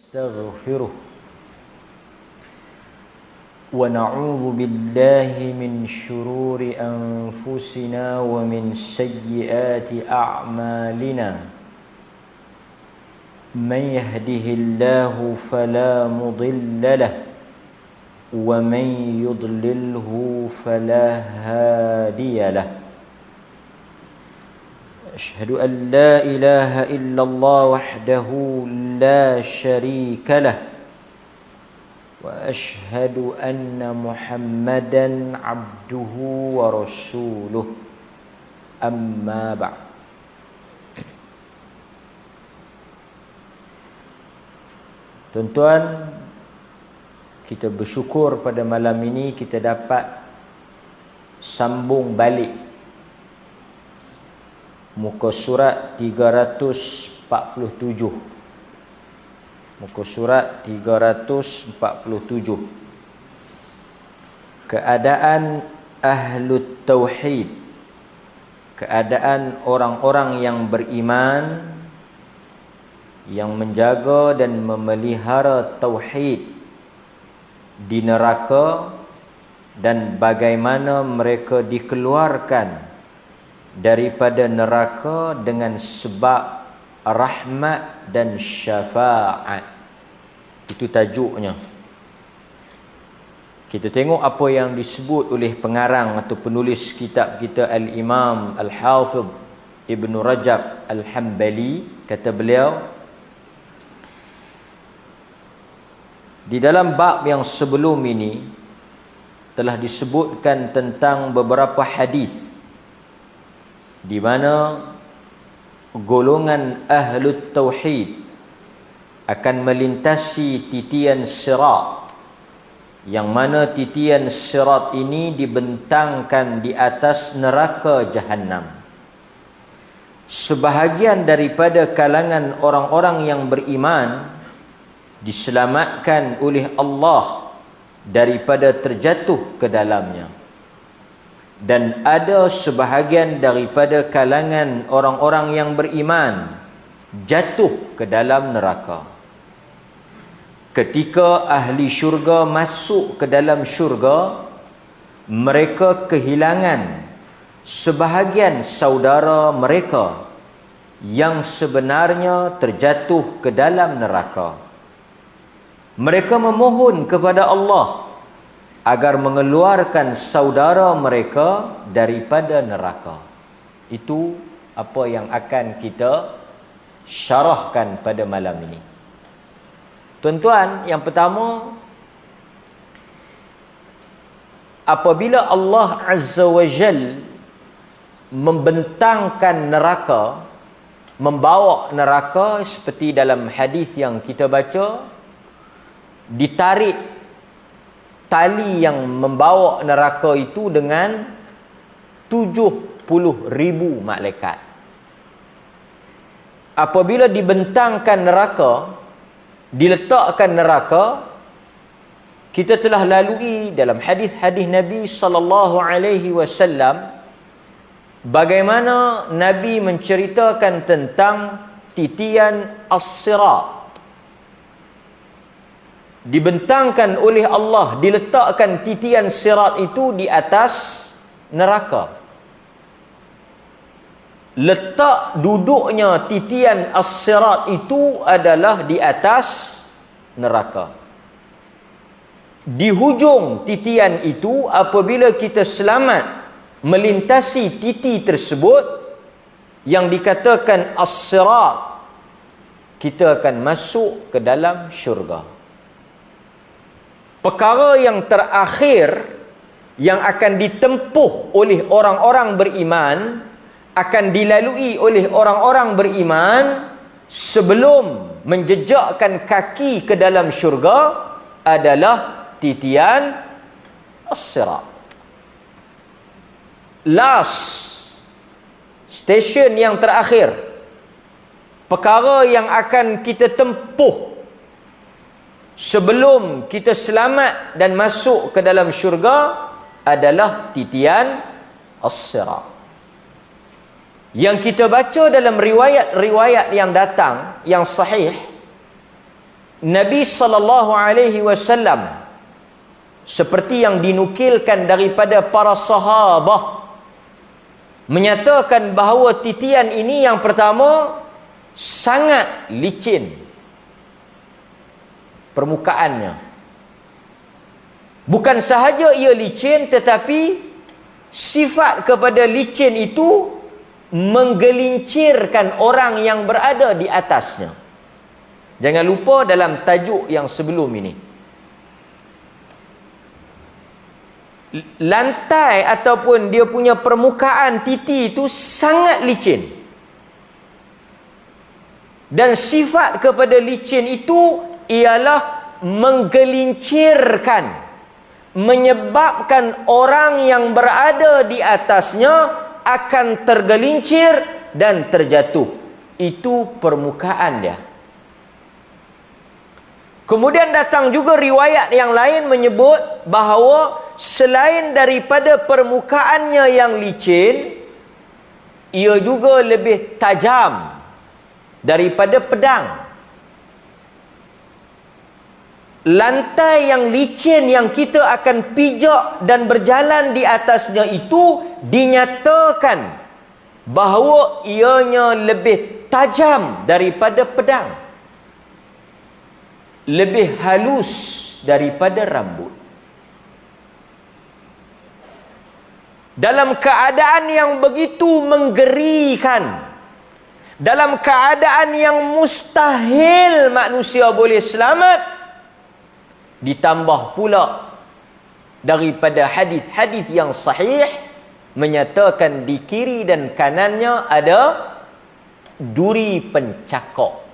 نستغفره ونعوذ بالله من شرور أنفسنا ومن سيئات أعمالنا من يهده الله فلا مضل له ومن يضلله فلا هادي له أشهد أن لا إله إلا الله وحده لا شريك له وأشهد أن محمدا عبده ورسوله أما بعد. Tuan-tuan, kita bersyukur pada malam ini kita dapat sambung balik muka surat 347. Muka surat 347. Keadaan ahlut tauhid, keadaan orang-orang yang beriman, yang menjaga dan memelihara tauhid di neraka, dan bagaimana mereka dikeluarkan daripada neraka dengan sebab rahmat dan syafaat. Itu tajuknya. Kita tengok apa yang disebut oleh pengarang atau penulis kitab kita, Al-Imam Al-Hafidh Ibn Rajab Al-Hambali. Kata beliau, di dalam bab yang sebelum ini telah disebutkan tentang beberapa hadis di mana golongan ahlut tauhid akan melintasi titian sirat, yang mana titian sirat ini dibentangkan di atas neraka Jahannam. Sebahagian daripada kalangan orang-orang yang beriman diselamatkan oleh Allah daripada terjatuh ke dalamnya, dan ada sebahagian daripada kalangan orang-orang yang beriman jatuh ke dalam neraka. Ketika ahli syurga masuk ke dalam syurga, mereka kehilangan sebahagian saudara mereka yang sebenarnya terjatuh ke dalam neraka. Mereka memohon kepada Allah agar mengeluarkan saudara mereka daripada neraka. Itu apa yang akan kita syarahkan pada malam ini. Tuan-tuan, yang pertama, apabila Allah Azza wa Jal membentangkan neraka, membawa neraka, seperti dalam hadis yang kita baca, ditarik tali yang membawa neraka itu dengan 70,000 malaikat. Apabila dibentangkan neraka, diletakkan neraka, kita telah lalui dalam hadis-hadis Nabi sallallahu alaihi wasallam bagaimana Nabi menceritakan tentang titian as-sirat. Dibentangkan oleh Allah, diletakkan titian sirat itu di atas neraka. Letak duduknya titian as-sirat itu adalah di atas neraka. Di hujung titian itu, apabila kita selamat melintasi titi tersebut yang dikatakan as-sirat, kita akan masuk ke dalam syurga. Perkara yang terakhir yang akan ditempuh oleh orang-orang beriman, akan dilalui oleh orang-orang beriman sebelum menjejakkan kaki ke dalam syurga adalah titian as-sirat. Last station yang terakhir, perkara yang akan kita tempuh sebelum kita selamat dan masuk ke dalam syurga adalah titian as-sirat. Yang kita baca dalam riwayat-riwayat yang datang, yang sahih, Nabi sallallahu alaihi wasallam seperti yang dinukilkan daripada para sahabah menyatakan bahawa titian ini yang pertama sangat licin permukaannya. Bukan sahaja ia licin, tetapi sifat kepada licin itu menggelincirkan orang yang berada di atasnya. Jangan lupa dalam tajuk yang sebelum ini, lantai ataupun dia punya permukaan titi itu sangat licin. Dan sifat kepada licin itu ialah menggelincirkan, menyebabkan orang yang berada di atasnya akan tergelincir dan terjatuh. Itu permukaan dia. Kemudian datang juga riwayat yang lain menyebut bahawa selain daripada permukaannya yang licin, ia juga lebih tajam daripada pedang. Lantai yang licin yang kita akan pijak dan berjalan di atasnya itu dinyatakan bahawa ianya lebih tajam daripada pedang, lebih halus daripada rambut. Dalam keadaan yang begitu menggerikan, dalam keadaan yang mustahil manusia boleh selamat, ditambah pula daripada hadis-hadis yang sahih menyatakan di kiri dan kanannya ada duri pencakok.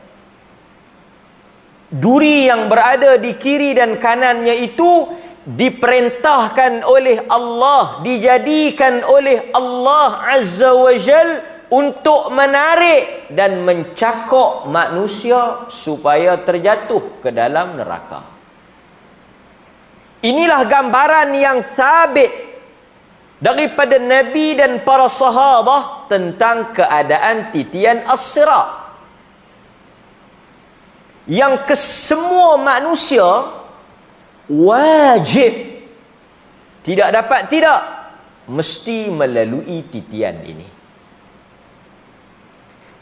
Duri yang berada di kiri dan kanannya itu diperintahkan oleh Allah, dijadikan oleh Allah Azza wa Jal untuk menarik dan mencakok manusia supaya terjatuh ke dalam neraka. Inilah gambaran yang sabit daripada Nabi dan para sahabah tentang keadaan titian as-sirat, yang kesemua manusia wajib, tidak dapat tidak, mesti melalui titian ini.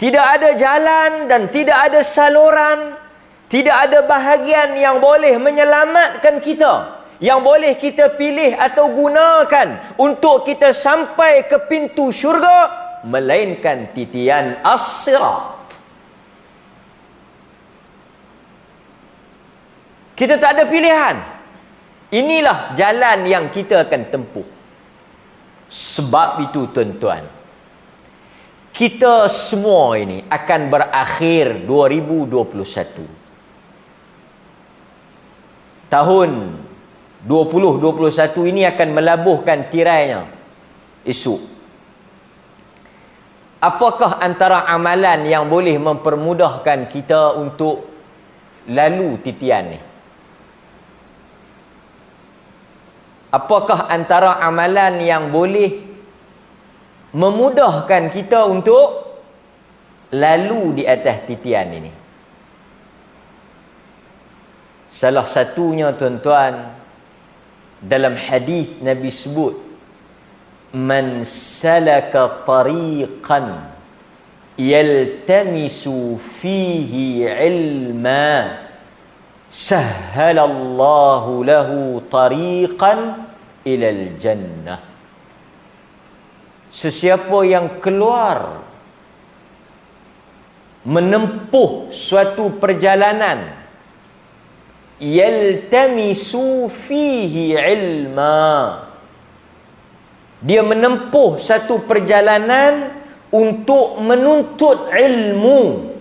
Tidak ada jalan dan tidak ada saluran, tidak ada bahagian yang boleh menyelamatkan kita, yang boleh kita pilih atau gunakan untuk kita sampai ke pintu syurga, melainkan titian as-sirat. Kita tak ada pilihan. Inilah jalan yang kita akan tempuh. Sebab itu tuan-tuan, kita semua ini akan berakhir 2021. Tahun 2021 ini akan melabuhkan tirainya esok. Apakah antara amalan yang boleh mempermudahkan kita untuk lalu titian ni? Apakah antara amalan yang boleh memudahkan kita untuk lalu di atas titian ini? Salah satunya tuan-tuan, dalam hadis Nabi sebut, man salaka tariqan yaltamisu fihi ilma sahhalallahu lahu tariqan ilal jannah. Sesiapa yang keluar menempuh suatu perjalanan, yaltamisu fihi ilma, dia menempuh satu perjalanan untuk menuntut ilmu,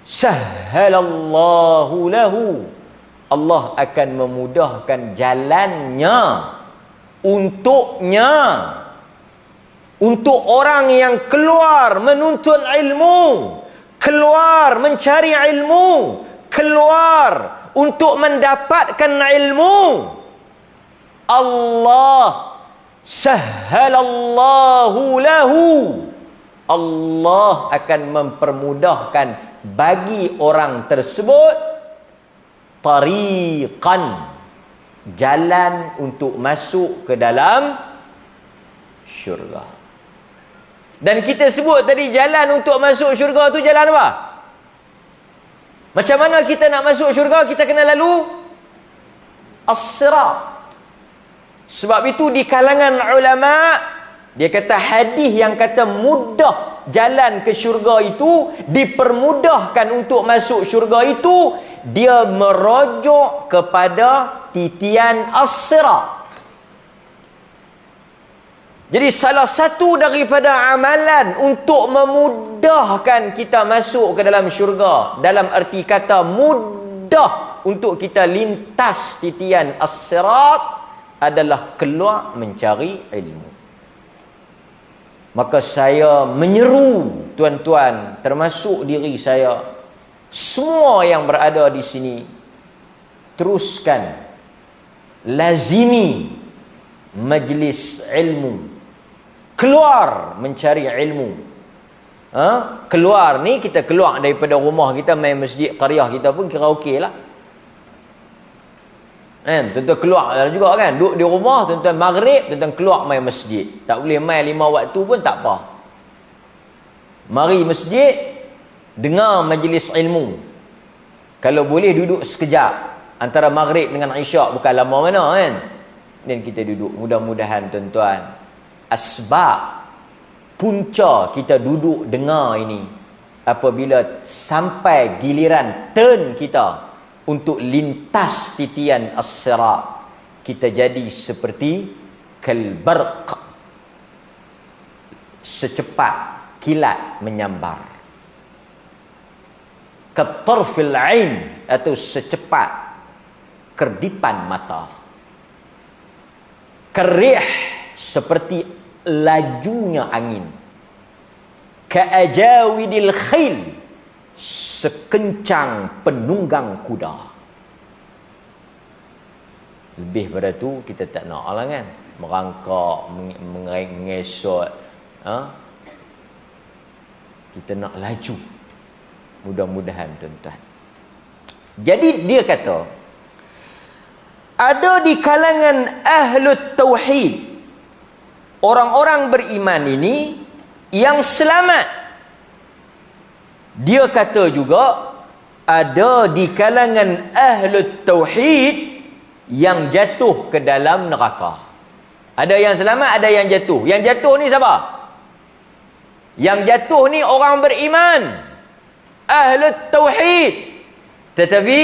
sahhalallahu lahu, Allah akan memudahkan jalannya untuknya, untuk orang yang keluar menuntut ilmu, keluar mencari ilmu, keluar untuk mendapatkan ilmu. Allah sahhalallahu lahu, Allah akan mempermudahkan bagi orang tersebut tariqan, jalan untuk masuk ke dalam syurga. Dan kita sebut tadi jalan untuk masuk syurga tu jalan apa? Macam mana kita nak masuk syurga? Kita kena lalu as-sirat. Sebab itu di kalangan ulama, dia kata hadis yang kata mudah jalan ke syurga itu, dipermudahkan untuk masuk syurga itu, dia merujuk kepada titian as-sirat. Jadi salah satu daripada amalan untuk memudahkan kita masuk ke dalam syurga, dalam arti kata mudah untuk kita lintas titian as-sirat, adalah keluar mencari ilmu. Maka saya menyeru tuan-tuan, termasuk diri saya, semua yang berada di sini, teruskan lazimi majlis ilmu, keluar mencari ilmu. Keluar ni, kita keluar daripada rumah kita, main masjid qaryah kita pun kira okey lah. Tuan-tuan keluar juga kan, duduk di rumah, tuan-tuan maghrib, tuan-tuan keluar main masjid. Tak boleh main 5 waktu pun tak apa. Mari masjid, dengar majlis ilmu. Kalau boleh duduk sekejap antara maghrib dengan isyak, bukan lama mana kan. Dan kita duduk, mudah-mudahan tuan-tuan, asbab punca kita duduk dengar ini, apabila sampai giliran turn kita untuk lintas titian as-sirat, kita jadi seperti kalbarq, secepat kilat menyambar, katarfil ain, atau secepat kerdipan mata, kerih, seperti lajunya angin, ka'ajawidil khil, sekencang penunggang kuda. Lebih pada tu kita tak nak lah kan, merangkak, mengesot. Kita nak laju. Mudah-mudahan tuan-tuan. Jadi dia kata, ada di kalangan ahlut tauhid, orang-orang beriman ini yang selamat. Dia kata juga, ada di kalangan ahlut tauhid yang jatuh ke dalam neraka. Ada yang selamat, ada yang jatuh. Yang jatuh ni siapa? Yang jatuh ni orang beriman, ahlut tauhid, tetapi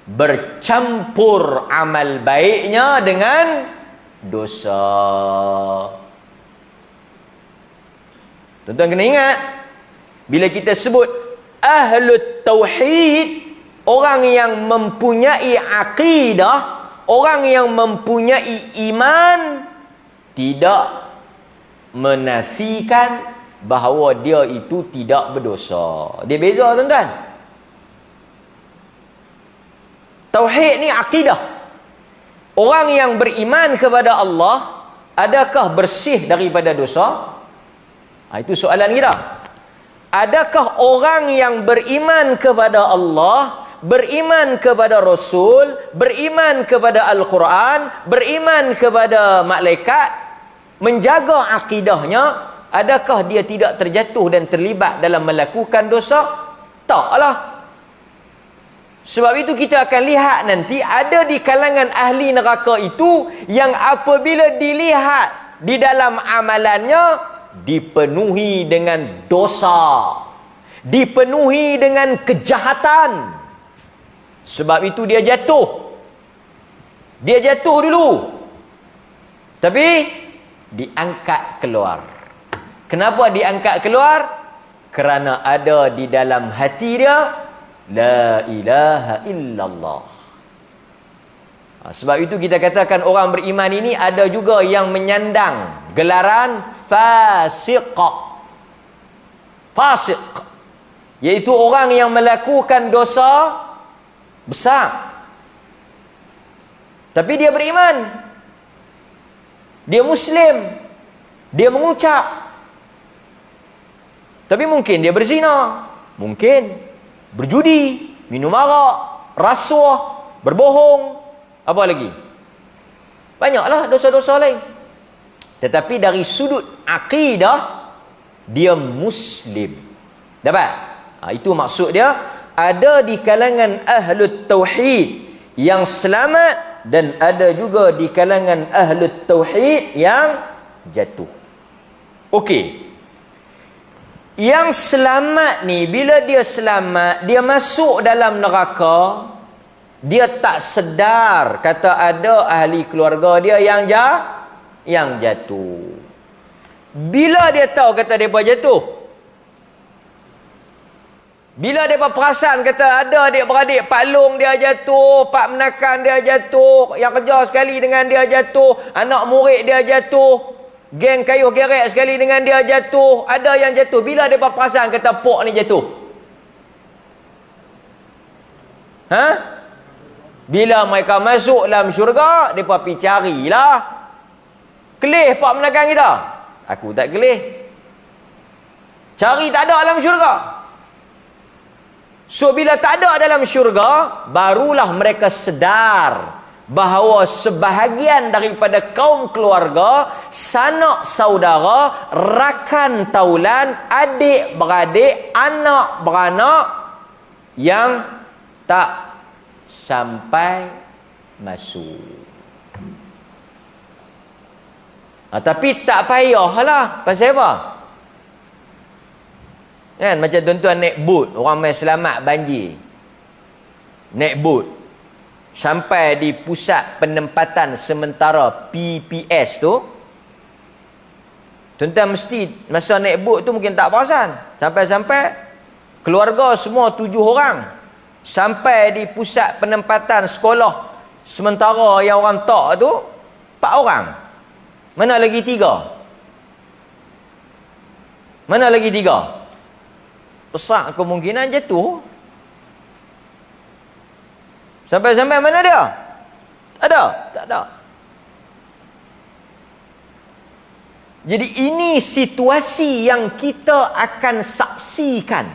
bercampur amal baiknya dengan dosa. Tuan-tuan kena ingat, bila kita sebut ahlut tauhid, orang yang mempunyai akidah, orang yang mempunyai iman, tidak menafikan bahawa dia itu tidak berdosa. Dia beza tuan-tuan. Tauhid ni akidah. Orang yang beriman kepada Allah, adakah bersih daripada dosa? Itu soalan kita. Adakah orang yang beriman kepada Allah, beriman kepada Rasul, beriman kepada Al-Quran, beriman kepada malaikat, menjaga akidahnya, adakah dia tidak terjatuh dan terlibat dalam melakukan dosa? Taklah. Sebab itu kita akan lihat nanti, ada di kalangan ahli neraka itu yang apabila dilihat di dalam amalannya, dipenuhi dengan dosa, dipenuhi dengan kejahatan. Sebab itu dia jatuh. Dia jatuh dulu, tapi diangkat keluar. Kenapa diangkat keluar? Kerana ada di dalam hati dia la ilaha illallah. Sebab itu kita katakan orang beriman ini ada juga yang menyandang gelaran fasiq. Fasiq, iaitu orang yang melakukan dosa besar, tapi dia beriman, dia Muslim, dia mengucap, tapi mungkin dia berzina, Mungkin berjudi, minum arak, rasuah, berbohong, apa lagi? Banyaklah dosa-dosa lain. Tetapi dari sudut akidah, dia Muslim. Dapat? Itu maksud dia. Ada di kalangan ahlut tauhid yang selamat, dan ada juga di kalangan ahlut tauhid yang jatuh. Okey. Yang selamat ni, bila dia selamat, dia masuk dalam neraka, dia tak sedar kata ada ahli keluarga dia yang jatuh. Bila dia tahu kata mereka jatuh? Bila dia perasan kata ada adik-beradik, Pak Long dia jatuh, Pak Menakan dia jatuh, yang kerja sekali dengan dia jatuh, anak murid dia jatuh, geng kayuh gerek sekali dengan dia jatuh, ada yang jatuh. Bila dia perasan kata pok ni jatuh? Bila mereka masuk dalam syurga, mereka pergi carilah. Kelih Pak Menakan kita? Aku tak kelih. Cari tak ada dalam syurga. So bila tak ada dalam syurga, barulah mereka sedar bahawa sebahagian daripada kaum keluarga, sanak saudara, rakan taulan, adik beradik, anak beranak yang tak sampai masuk. Tapi tak payahlah. Pasal apa? Kan macam tuan-tuan naik bot, orang main selamat banjir, naik bot sampai di pusat penempatan sementara PPS tu, tuan-tuan mesti masa naik bot tu mungkin tak perasan, sampai-sampai keluarga semua 7 orang sampai di pusat penempatan sekolah sementara yang orang tak tu 4 orang. Mana lagi 3? Mana lagi 3? Besar kemungkinan jatuh. Sampai-sampai mana dia? Ada? Tak ada. Jadi ini situasi yang kita akan saksikan.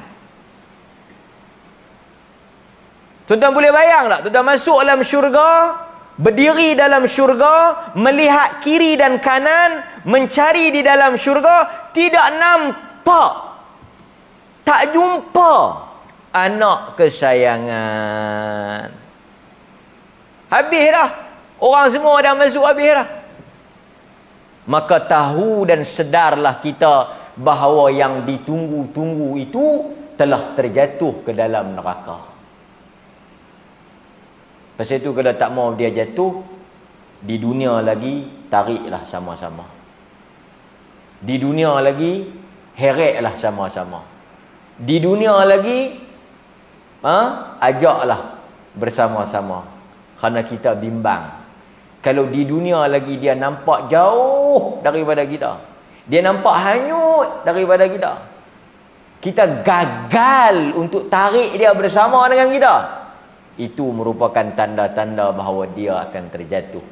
Tuan-tuan boleh bayang tak? Tuan-tuan masuk dalam syurga, berdiri dalam syurga, melihat kiri dan kanan, mencari di dalam syurga, tidak nampak, tak jumpa anak kesayangan. Habis dah. Orang semua dah masuk habis dah. Maka tahu dan sedarlah kita bahawa yang ditunggu-tunggu itu telah terjatuh ke dalam neraka. Pasal itu kalau tak mau dia jatuh, di dunia lagi tariklah sama-sama. Di dunia lagi hereklah sama-sama. Di dunia lagi ajaklah bersama-sama. Kerana kita bimbang. Kalau di dunia lagi dia nampak jauh daripada kita, dia nampak hanyut daripada kita, kita gagal untuk tarik dia bersama dengan kita, itu merupakan tanda-tanda bahawa dia akan terjatuh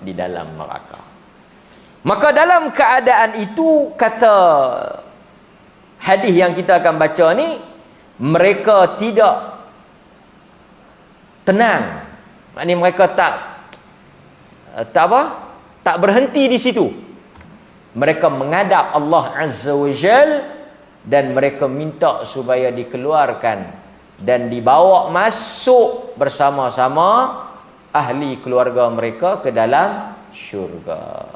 di dalam neraka. Maka dalam keadaan itu, kata hadis yang kita akan baca ni, mereka tidak tenang. Maknanya mereka tak berhenti di situ. Mereka menghadap Allah Azza wa Jal dan mereka minta supaya dikeluarkan dan dibawa masuk bersama-sama ahli keluarga mereka ke dalam syurga.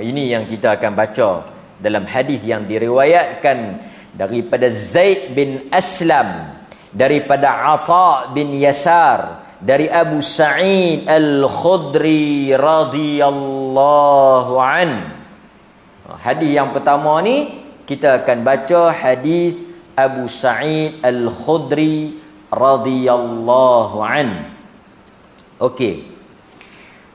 Ini yang kita akan baca dalam hadis yang diriwayatkan daripada Zaid bin Aslam, daripada Atha bin Yasar, dari Abu Sa'id Al-Khudri radhiyallahu an. Hadis yang pertama ni kita akan baca hadis Abu Sa'id Al-Khudri radhiyallahu an. Okey.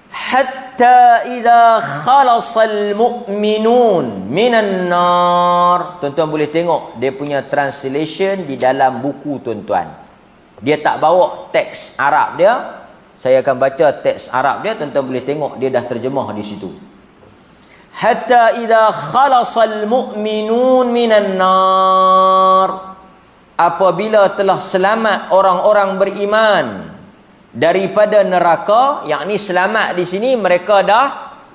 Hatta idza khalasal mu'minun minan nar. Tuan-tuan boleh tengok dia punya translation di dalam buku tuan-tuan. Dia tak bawa teks Arab dia. Saya akan baca teks Arab dia, tuan-tuan boleh tengok dia dah terjemah di situ. hatta idza khalasal mu'minun minan nar, apabila telah selamat orang-orang beriman daripada neraka, yakni selamat di sini mereka dah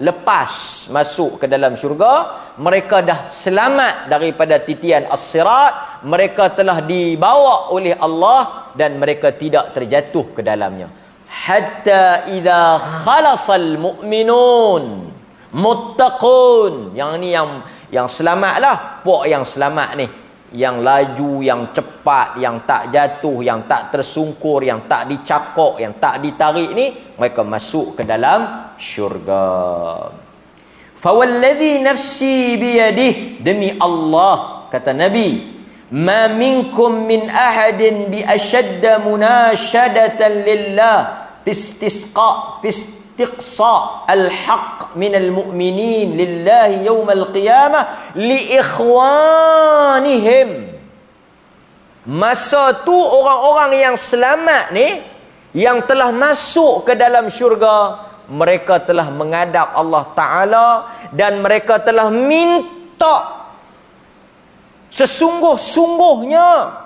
lepas masuk ke dalam syurga, mereka dah selamat daripada titian as-sirat, mereka telah dibawa oleh Allah dan mereka tidak terjatuh ke dalamnya. Hatta idza khalasal mu'minun muttaqun, yang ni yang selamatlah, puak yang selamat ni, yang laju, yang cepat, yang tak jatuh, yang tak tersungkur, yang tak dicakok, yang tak ditarik ni, mereka masuk ke dalam syurga. Fawalladhi nafsi biyadih, demi Allah, kata Nabi, ma minkum min ahadin bi ashadda munashadatan lillah fistisqa al-haq min al-mu'minin lillahi yawmal qiyamah li ikhwanihim. Masa tu orang-orang yang selamat ni, yang telah masuk ke dalam syurga, mereka telah menghadap Allah Ta'ala dan mereka telah minta sesungguh-sungguhnya.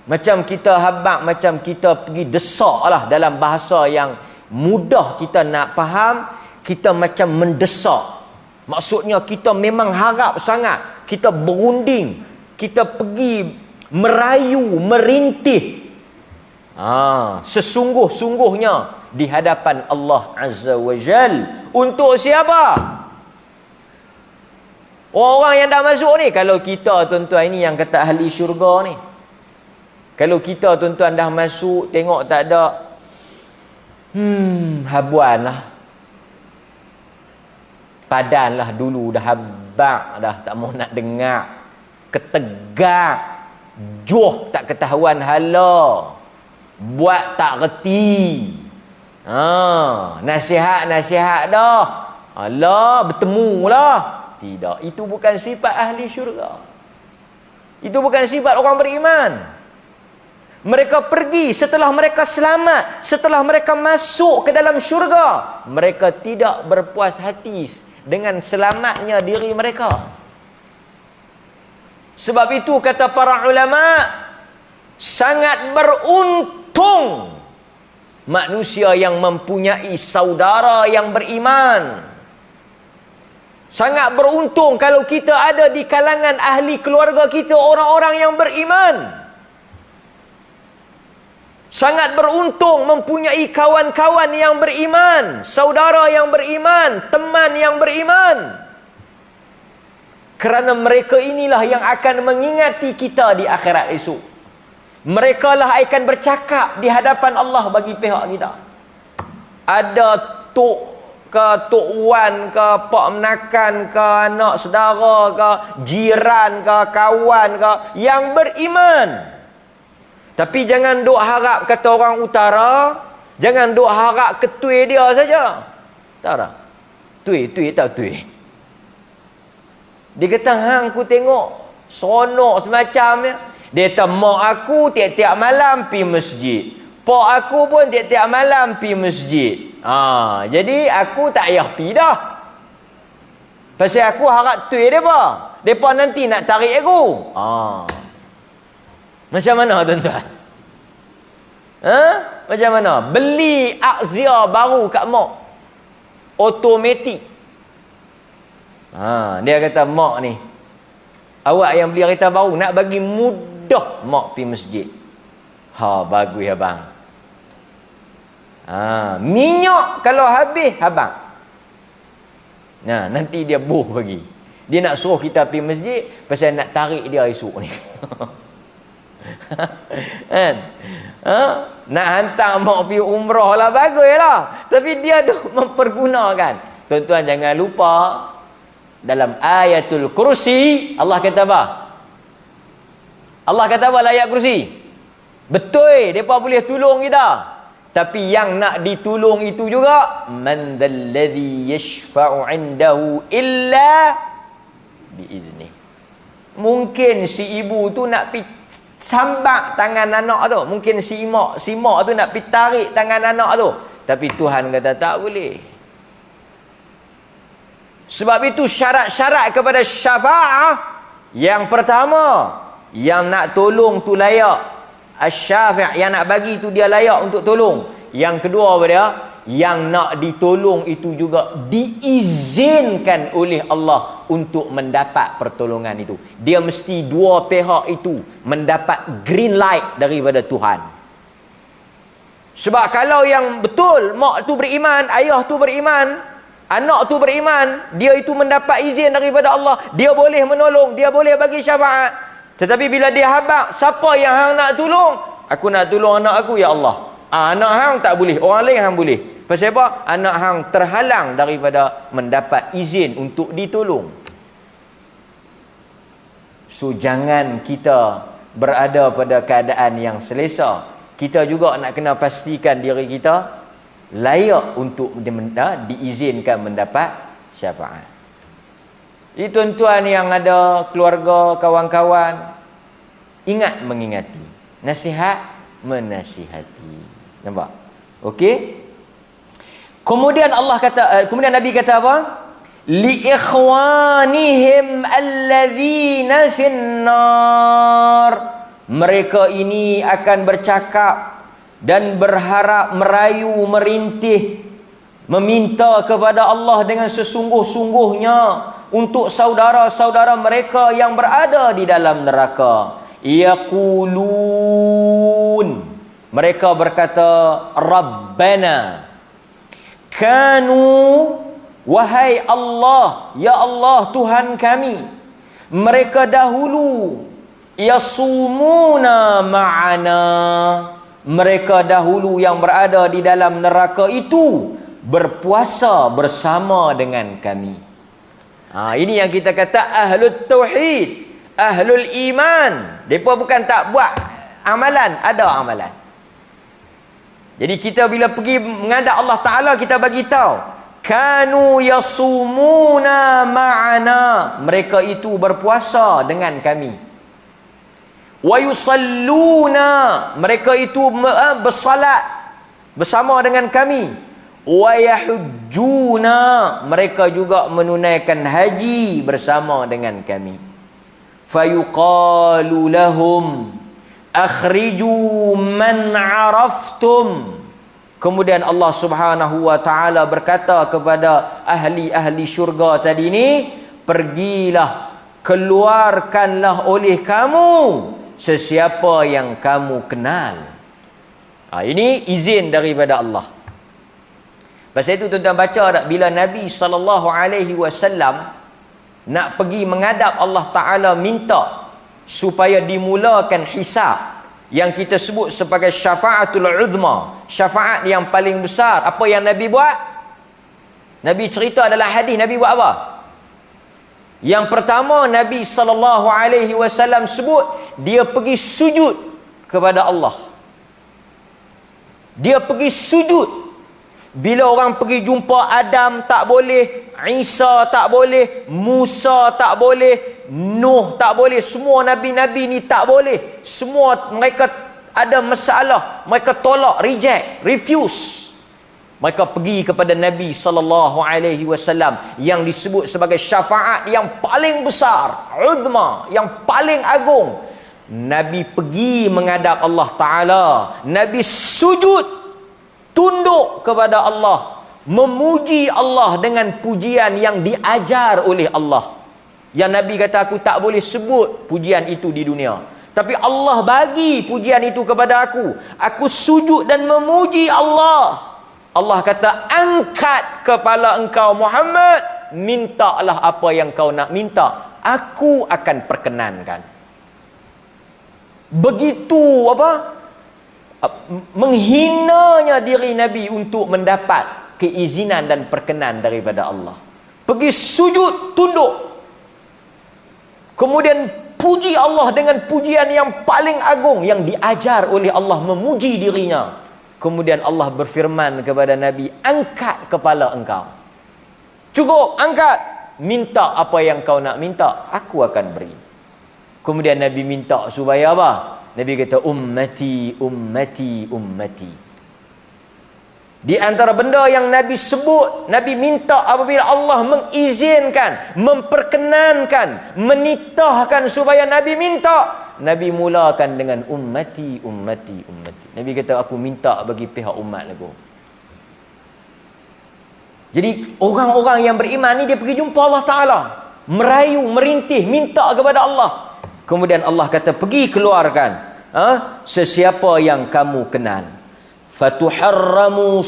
Macam kita habaq, macam kita pergi desak lah, dalam bahasa yang mudah kita nak faham, kita macam mendesak. Maksudnya kita memang harap sangat, kita berunding, kita pergi merayu, merintih sesungguh-sungguhnya di hadapan Allah Azza wa Jal. Untuk siapa? Orang-orang yang dah masuk ni. Kalau kita tuan-tuan ini yang kata ahli syurga ni, kalau kita tuan-tuan dah masuk, tengok tak ada, habuan lah, padan lah, dulu dah habak dah, tak mau nak dengar, ketegak, juh tak ketahuan hala, buat tak reti, nasihat dah, alah bertemu lah. Tidak, itu bukan sifat ahli syurga, itu bukan sifat orang beriman. Mereka pergi setelah mereka selamat, setelah mereka masuk ke dalam syurga, mereka tidak berpuas hati dengan selamatnya diri mereka. Sebab itu kata para ulama, sangat beruntung manusia yang mempunyai saudara yang beriman. Sangat beruntung kalau kita ada di kalangan ahli keluarga kita orang-orang yang beriman. Sangat beruntung mempunyai kawan-kawan yang beriman, saudara yang beriman, teman yang beriman. Kerana mereka inilah yang akan mengingati kita di akhirat esok. Mereka lah akan bercakap di hadapan Allah bagi pihak kita. Ada tok ke, tok wan ke, pak menakan ke, anak saudara ke, jiran ke, kawan ke, yang beriman. Tapi jangan duk harap kata orang utara, jangan duk harap ketui dia saja. Tahu tak? Tui tak tui. Dia kata, hang aku tengok seronok semacamnya. Dia kata, mak aku tiap-tiap malam pergi masjid. Pak aku pun tiap-tiap malam pergi masjid. Jadi aku tak payah pergi dah. Pasal aku harap tui mereka. Mereka nanti nak tarik aku. Macam mana tuan-tuan? Macam mana? Beli Axia baru kat mak, automatik. Dia kata, mak ni, awak yang beli kereta baru, nak bagi mudah mak pergi masjid. Bagus abang. Minyak kalau habis, abang. Nanti dia buh bagi. Dia nak suruh kita pergi masjid pasal nak tarik dia esok ni. Nak hantar mak pergi umrah lah, bagus lah. Tapi dia duk mempergunakan. Tuan-tuan jangan lupa, dalam ayatul kursi Allah kata apa? Allah kata apa ayat kursi? Betul, mereka boleh tolong kita. Tapi yang nak ditolong itu juga, man dzalladzi yashfa'u 'indahu illa bi'idznih. Mungkin si ibu tu nak pergi sambak tangan anak tu, mungkin si mak tu nak pergi tarik tangan anak tu, tapi Tuhan kata tak boleh. Sebab itu syarat-syarat kepada syafa'ah, yang pertama, yang nak tolong tu layak. Asy-syafi', yang nak bagi tu dia layak untuk tolong. Yang kedua apa dia? Yang nak ditolong itu juga diizinkan oleh Allah untuk mendapat pertolongan itu. Dia mesti dua pihak itu mendapat green light daripada Tuhan. Sebab kalau yang betul, mak tu beriman, ayah tu beriman, anak tu beriman, dia itu mendapat izin daripada Allah, dia boleh menolong, dia boleh bagi syafaat. Tetapi bila dia habaq, siapa yang hang nak tolong? Aku nak tolong anak aku, ya Allah. Anak hang tak boleh, orang lain hang boleh. Pasal apa? Anak hang terhalang daripada mendapat izin untuk ditolong. So jangan kita berada pada keadaan yang selesa. Kita juga nak kena pastikan diri kita layak untuk diizinkan mendapat syafaat. Jadi tuan-tuan yang ada keluarga, kawan-kawan, ingat mengingati, nasihat menasihati. Nampak? Okey? Kemudian kemudian Nabi kata apa? Li ikhwanihim alladzina finnar. Mereka ini akan bercakap dan berharap, merayu, merintih, meminta kepada Allah dengan sesungguh-sungguhnya untuk saudara-saudara mereka yang berada di dalam neraka. Yaqulun, mereka berkata, Rabbana, kanu, wahai Allah, ya Allah Tuhan kami, mereka dahulu yasumuna ma'ana, mereka dahulu yang berada di dalam neraka itu berpuasa bersama dengan kami. Ini yang kita kata ahlul tauhid, ahlul iman. Mereka bukan tak buat amalan, ada amalan. Jadi kita bila pergi menghadap Allah Ta'ala, kita bagi tahu, kanu yasumuna ma'ana, mereka itu berpuasa dengan kami. Wa yusalluna, mereka itu bersalat bersama dengan kami. Wa yahujjuna, mereka juga menunaikan haji bersama dengan kami. Fayuqalu lahum akhriju man araftum. Kemudian Allah Subhanahu wa taala berkata kepada ahli-ahli syurga tadi ni, pergilah, keluarkanlah oleh kamu sesiapa yang kamu kenal. Ini izin daripada Allah. Pasal itu tuan-tuan baca tak, bila Nabi SAW nak pergi menghadap Allah Ta'ala, minta supaya dimulakan hisab yang kita sebut sebagai syafa'atul uzma, syafaat yang paling besar. Apa yang Nabi buat? Nabi cerita adalah hadis. Nabi buat apa? Yang pertama, Nabi SAW sebut dia pergi sujud kepada Allah. Dia pergi sujud. Bila orang pergi jumpa Adam tak boleh, Isa tak boleh, Musa tak boleh, Nuh tak boleh, semua nabi-nabi ni tak boleh. Semua mereka ada masalah, mereka tolak, reject, refuse. Mereka pergi kepada Nabi SAW yang disebut sebagai syafaat yang paling besar, uzma, yang paling agung. Nabi pergi menghadap Allah Ta'ala. Nabi sujud, tunduk kepada Allah, memuji Allah dengan pujian yang diajar oleh Allah. Yang Nabi kata, aku tak boleh sebut pujian itu di dunia, tapi Allah bagi pujian itu kepada aku. Aku sujud dan memuji Allah. Allah kata, angkat kepala engkau Muhammad, mintalah apa yang kau nak minta, aku akan perkenankan. Begitu menghinanya diri Nabi untuk mendapat keizinan dan perkenan daripada Allah. Pergi sujud, tunduk, kemudian puji Allah dengan pujian yang paling agung yang diajar oleh Allah, memuji dirinya. Kemudian Allah berfirman kepada Nabi, angkat kepala engkau. Cukup, angkat. Minta apa yang kau nak minta, aku akan beri. Kemudian Nabi minta supaya apa? Nabi kata, ummati, ummati, ummati. Di antara benda yang Nabi sebut, Nabi minta apabila Allah mengizinkan, memperkenankan, menitahkan supaya Nabi minta, Nabi mulakan dengan ummati, ummati, ummati. Nabi kata, aku minta bagi pihak umat aku. Jadi orang-orang yang beriman ni dia pergi jumpa Allah Ta'ala, merayu, merintih, minta kepada Allah. Kemudian Allah kata, pergi keluarkan sesiapa yang kamu kenal. Fatuharramu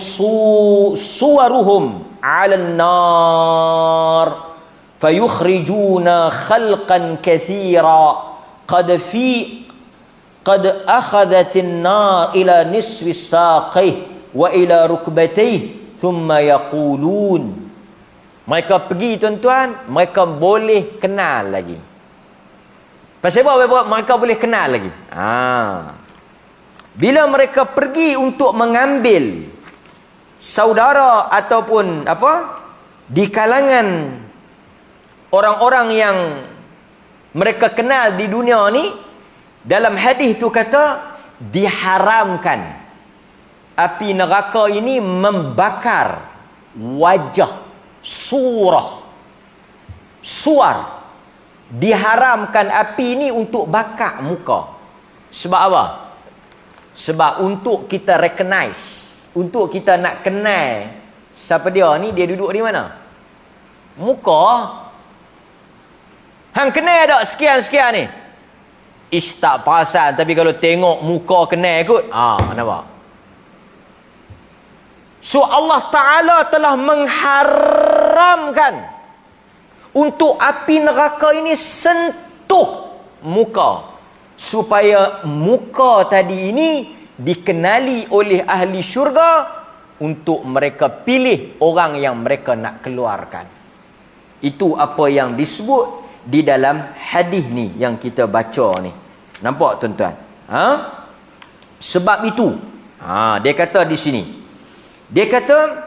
suwaruhum 'alan nar fayukhrijuna khalqan katsira qad akhadhatin nar ila nisfi saqih wa ila rukbatih thumma yaqulun. Mereka pergi tuan-tuan, mereka boleh kenal lagi. Pasal apa mereka boleh kenal lagi? Bila mereka pergi untuk mengambil saudara ataupun di kalangan orang-orang yang mereka kenal di dunia ni, dalam hadis tu kata diharamkan api neraka ini membakar wajah, suar. Diharamkan api ini untuk bakar muka. Sebab apa? Sebab untuk kita recognize, untuk kita nak kenal siapa dia ni, dia duduk di mana? Muka. Hang kenal tak sekian-sekian ni? Ish, tak perasan, tapi kalau tengok muka kenal kot. Nampak? So Allah Ta'ala telah mengharamkan untuk api neraka ini sentuh muka, supaya muka tadi ini dikenali oleh ahli syurga untuk mereka pilih orang yang mereka nak keluarkan. Itu apa yang disebut di dalam hadis ni yang kita baca ni. Nampak tuan-tuan? Sebab itu dia kata di sini, dia kata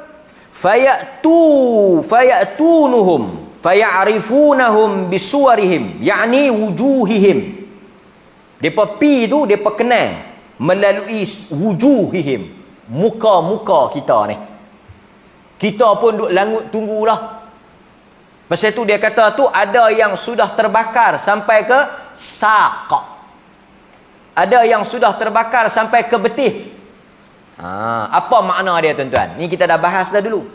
fayatunuhum fayarifunahum bisuwarihim, yakni wujuhihim. Depa pi tu depa kenal melalui wujuhihim, muka-muka kita ni. Kita pun duk langut tunggulah. Pasal tu dia kata tu ada yang sudah terbakar sampai ke saq. Ada yang sudah terbakar sampai ke betih. Apa makna dia tuan-tuan? Ni kita dah bahas dah dulu.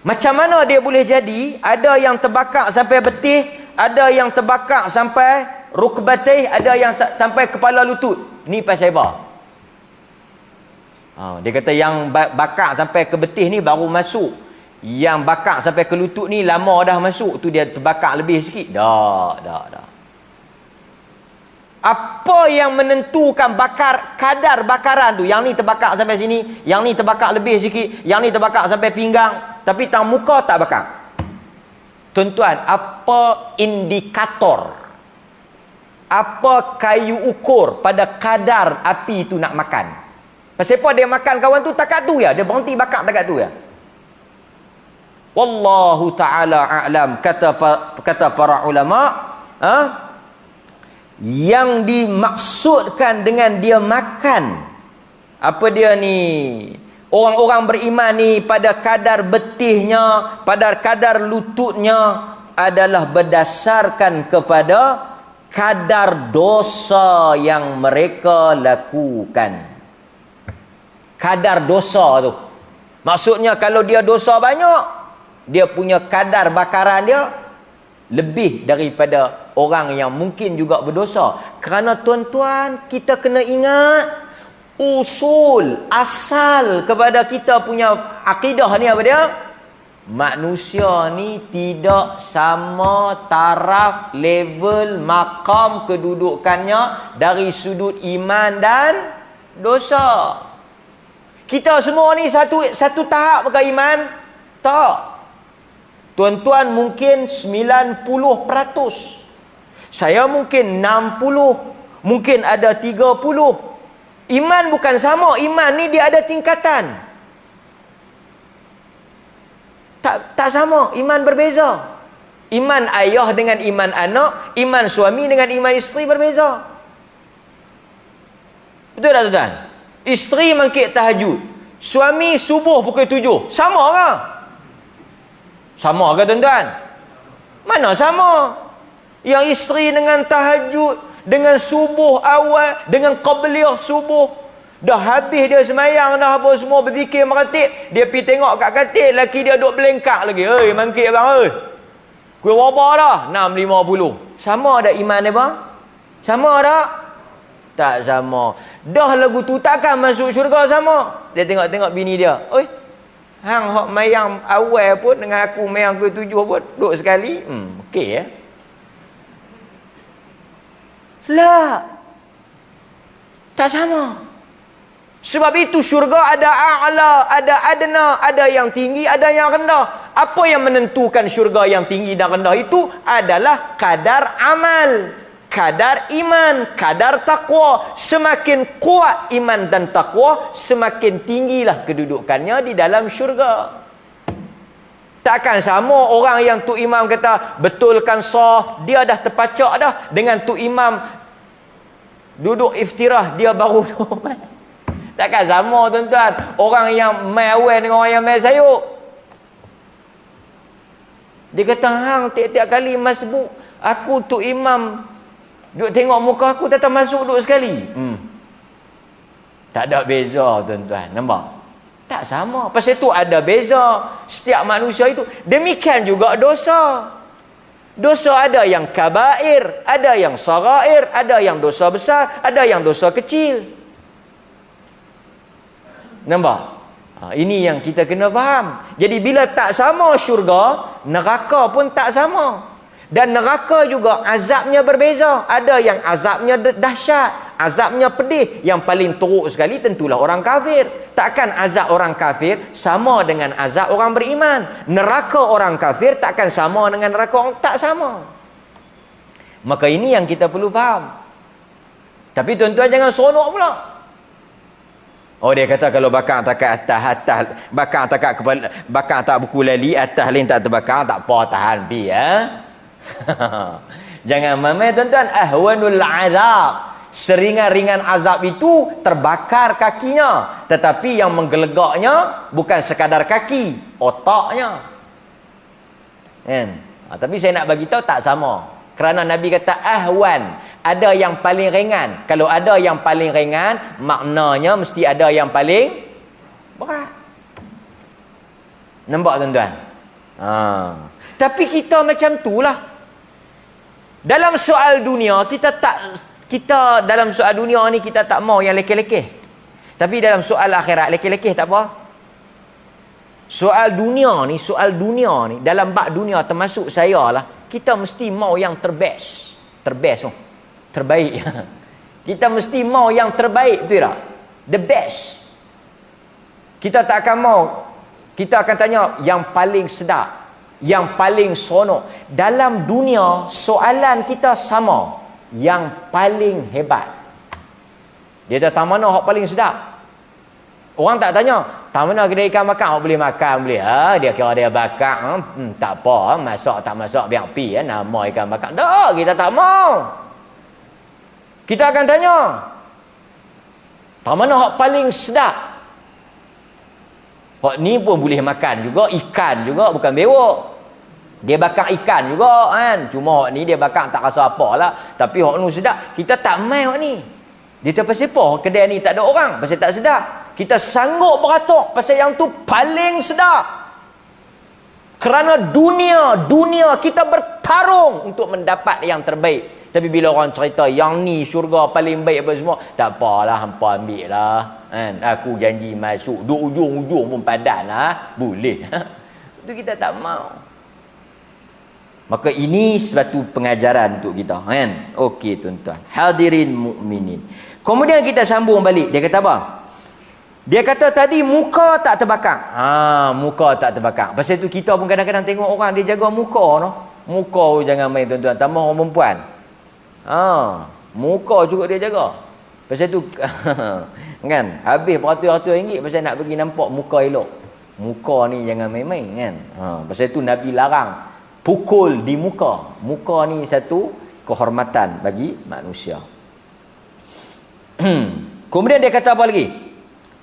Macam mana dia boleh jadi ada yang terbakar sampai betih, ada yang terbakar sampai rukbatih, ada yang sampai kepala lutut. Ni pasal apa? Dia kata yang bakar sampai ke betih ni baru masuk. Yang bakar sampai ke lutut ni lama dah masuk. Tu dia terbakar lebih sikit. Dah. Apa yang menentukan kadar bakaran tu? Yang ni terbakar sampai sini, yang ni terbakar lebih sikit, yang ni terbakar sampai pinggang, tapi tang muka tak bakar. Tuan-tuan, apa indikator, apa kayu ukur pada kadar api tu nak makan? Pasal apa dia makan kawan tu takat tu ya? Dia berhenti bakar takat tu ya? Wallahu ta'ala a'lam. Kata para ulama, yang dimaksudkan dengan dia makan apa dia ni, orang-orang beriman ni, pada kadar betihnya, pada kadar lututnya, adalah berdasarkan kepada kadar dosa yang mereka lakukan. Kadar dosa tu maksudnya kalau dia dosa banyak, dia punya kadar bakaran dia lebih daripada orang yang mungkin juga berdosa. Kerana tuan-tuan, kita kena ingat usul, asal kepada kita punya akidah ni apa dia? Manusia ni tidak sama taraf, level, makam kedudukannya dari sudut iman dan dosa. Kita semua ni satu tahap ke iman? Tak. Tuan-tuan mungkin 90%. Saya mungkin 60, mungkin ada 30. Iman bukan sama. Iman ni dia ada tingkatan. Tak sama. Iman berbeza. Iman ayah dengan iman anak, iman suami dengan iman isteri berbeza. Betul tak tuan-tuan? Isteri mangkit tahajud, Suami subuh pukul 7. Sama ke? Sama ke tuan-tuan? Mana sama? Yang isteri dengan tahajud, dengan subuh awal, dengan qabliyah subuh, dah habis dia semayang dah apa semua, berzikir meratib, dia pergi tengok kat katil, laki dia duduk belengkak lagi. Hei mangkit bang, hei kuih berapa dah? 6.50. Sama ada iman dia bang? Sama tak? Tak sama. Dah lagu tu takkan masuk syurga sama. Dia tengok-tengok bini dia, oi, hang hok mayang awal pun dengan aku mayang ke 7 pun duduk sekali. Okey ya. Lah, tak sama. Sebab itu syurga ada a'la, ada adna, ada yang tinggi, ada yang rendah. Apa yang menentukan syurga yang tinggi dan rendah itu adalah kadar amal, kadar iman, kadar takwa. Semakin kuat iman dan takwa, semakin tinggilah kedudukannya di dalam syurga. Takkan sama orang yang tu imam kata betulkan sah, dia dah terpacak dah, dengan tu imam duduk iftirah dia baru takkan sama tuan-tuan. Orang yang mai awal dengan orang yang mai sayuk. Dia kata hang tiap-tiap kali masbuk, aku tu imam duduk tengok muka aku tetap masuk duduk sekali. Tak ada beza tuan-tuan, nampak? Tak sama. Pasal itu ada beza setiap manusia itu. Demikian juga dosa. Dosa ada yang kabair, ada yang sagair, ada yang dosa besar, ada yang dosa kecil. Nampak? Ini yang kita kena faham. Jadi bila tak sama syurga, neraka pun tak sama. Dan neraka juga azabnya berbeza. Ada yang azabnya dahsyat, azabnya pedih. Yang paling teruk sekali tentulah orang kafir. Takkan azab orang kafir sama dengan azab orang beriman. Neraka orang kafir takkan sama dengan neraka orang tak sama. Maka ini yang kita perlu faham. Tapi tuan-tuan jangan seronok pula. Oh, dia kata kalau bakar takat atas, bakar takat kepala, bakar tak buku lali, atas lain tak terbakar, tak apa, tahan pi ya. Jangan mamai tuan-tuan. Ahwanul azab, seringan-ringan azab itu terbakar kakinya, tetapi yang menggelegaknya bukan sekadar kaki, otaknya kan? Tapi saya nak bagi tahu tak sama. Kerana Nabi kata ahwan, ada yang paling ringan. Kalau ada yang paling ringan, maknanya mesti ada yang paling berat. Nampak tuan-tuan? Tapi kita macam itulah. Dalam soal dunia kita dalam soal dunia ni kita tak mau yang lekeh-lekeh. Tapi dalam soal akhirat lekeh-lekeh tak apa. Soal dunia ni dalam bab dunia termasuk saya lah, kita mesti mau yang terbest. Terbaik. Kita mesti mau yang terbaik, betul tak? The best. Kita tak akan mau, kita akan tanya yang paling sedap, yang paling seronok. Dalam dunia soalan kita sama, yang paling hebat. Dia kata tak mana hak paling sedap. Orang tak tanya tak mana kedai ikan bakar boleh makan boleh. Dia kira dia bakar, tak apa, masak tak masak biar pi nama ikan bakar. Dah, kita tak mau. Kita akan tanya tak mana hak paling sedap. Hak ni pun boleh makan juga, ikan juga, bukan bewok. Dia bakar ikan juga kan. Cuma hak ni dia bakar tak rasa apalah, tapi hak nu sedap. Kita tak mai hak ni. Dia kata pasal apa kedai ni tak ada orang? Pasal tak sedap. Kita sanggup beratok pasal yang tu paling sedap. Kerana dunia kita bertarung untuk mendapat yang terbaik. Tapi bila orang cerita yang ni syurga paling baik apa semua, tak apalah, hampa ambil lah kan? Aku janji masuk duk ujung-ujung pun padan lah, boleh. Itu kita tak mau. Maka ini suatu pengajaran untuk kita kan. Okey tuan-tuan, hadirin mukminin. Kemudian kita sambung balik. Dia kata apa? Dia kata tadi muka tak terbakar. Muka tak terbakar. Pasal itu kita pun kadang-kadang tengok orang dia jaga muka no. Muka jangan main tuan-tuan, tambah orang perempuan. Muka juga dia jaga. Pasal itu kan, habis beratus-ratus ringgit pasal nak pergi nampak muka elok. Muka ni jangan main-main kan. Pasal itu Nabi larang pukul di muka. Muka ni satu kehormatan bagi manusia. Kemudian dia kata apa lagi?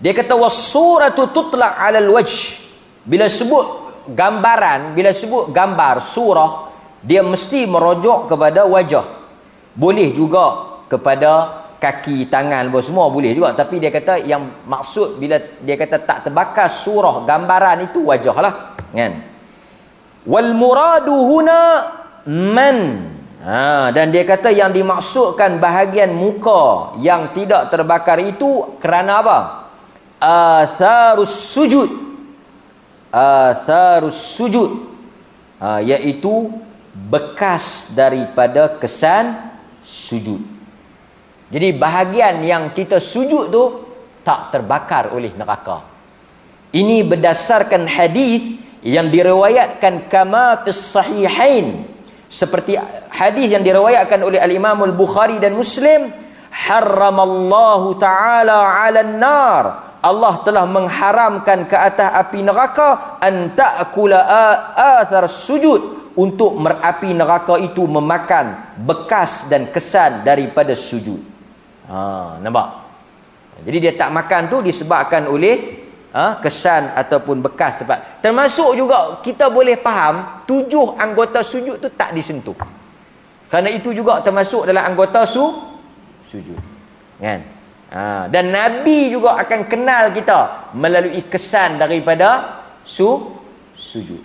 Dia kata was-suratu tutlaq 'alal wajh. Bila sebut gambaran, bila sebut gambar surah, dia mesti merujuk kepada wajah. Boleh juga kepada kaki, tangan, semua boleh juga, tapi dia kata yang maksud bila dia kata tak terbakar surah gambaran itu wajah lah, kan? Wal muradu huna man. Dan dia kata yang dimaksudkan bahagian muka yang tidak terbakar itu kerana apa? Atharus sujud. Atharus sujud, iaitu bekas daripada kesan sujud. Jadi bahagian yang kita sujud tu tak terbakar oleh neraka. Ini berdasarkan hadis yang diriwayatkan kama fis sahihain, seperti hadis yang diriwayatkan oleh al-Imam al-Bukhari dan Muslim, harramallahu ta'ala 'alan nar, Allah telah mengharamkan ke atas api neraka an ta'kula athar sujud, untuk api neraka itu memakan bekas dan kesan daripada sujud. Nampak? Jadi dia tak makan tu disebabkan oleh kesan ataupun bekas tempat. Termasuk juga kita boleh faham 7 anggota sujud tu tak disentuh, kerana itu juga termasuk dalam anggota sujud, kan? Dan Nabi juga akan kenal kita melalui kesan daripada sujud.